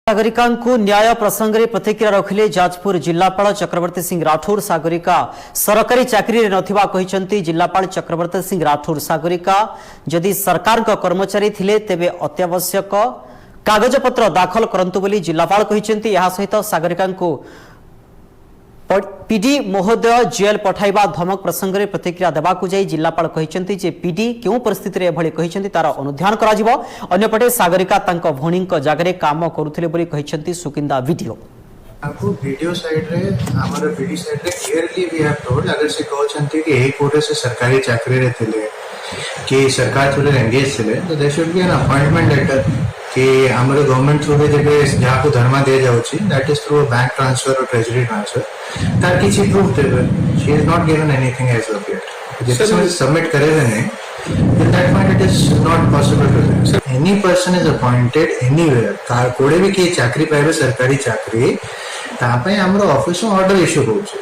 सागरिका न्याय प्रसंग में प्रतिक्रिया रखिले जाजपुर जिलापाल चक्रवर्ती सिंह राठौर। सागरिका सरकारी चाकरी नथिबा कहिसंती जिलापाल चक्रवर्ती सिंह राठौर। सागरिका जदि सरकार कर्मचारी थिले तेबे अत्यावश्यक कागजपत्र दाखल करंतु बोली जिलापाल कहिसंती। यहा सहित सागरिका पीडी महोदय जेल पठाइबा धमक प्रसंग में प्रतिक्रिया देवाकू जाई जिलापाल कहिसंती जे पीडी केउ परिस्थिति रे एभली कहिसंती तार अनुध्यान करा जिवो। अन्यपटे सागरिका तांको भौणीक जागरे काम करुथिले बोली कहिसंती सुकिंदा वीडियो आपको वीडियो साइड रे हमर पीडी साइड रे क्लियरली वी हैव टोल्ड अगर से कहउछंती कि एही कोटे से सरकारी चाकरी रे थिले कि सरकार थ्रू एंगेज थिले तो there should be an appointment letter कि हमर गवर्नमेंट थ्रू जेबे जहा को धर्मा दे जाउची that is through bank transfer और ट्रेजरी ट्रांसफर तार किछि प्रूफ देबे she is not given anything as of yet जेसे सबमिट करे ने at that point it is not possible to do. Any person is appointed anywhere कोड़े भी किए चाकरी पाइबे सरकारी चाकरी तापे हमरो ऑफिस में ऑर्डर इश्यू होउछ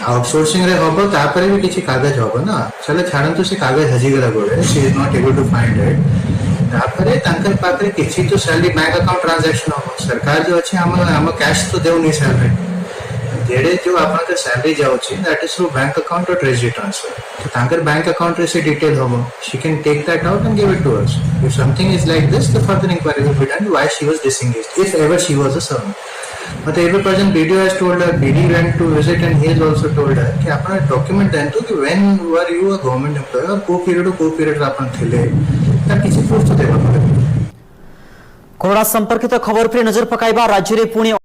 आउटसोर्सिंग रे होबो तापरे भी किछि कागज होबो ना चले छाड़ंतु से कागज हजी गला गोड़े she is not able to find it तापरे तांकर पाखरे किछि तो सैलरी बैंक अकाउंट ट्रांजैक्शन होबो सरकार जो अछि हम कैश तो देउ नहीं सैलरी जेडे जो आपन के सैलरी जाउची that is through bank account और ट्रेजरी ट्रांसफर तो तांकर बैंक अकाउंट रे से डिटेल होबो she can take that out and give it to us if something is like this the further inquiry will be done why she was disengaged if ever she was a servant but every person video has told her BD went to visit and he has also told her कि अपना document दें तो कि when were you a government employee और को period अपन थिले तब किसी proof तो देना पड़ेगा। कोरोना संपर्कित खबर पर नजर पकाइबा राज्य में पुणी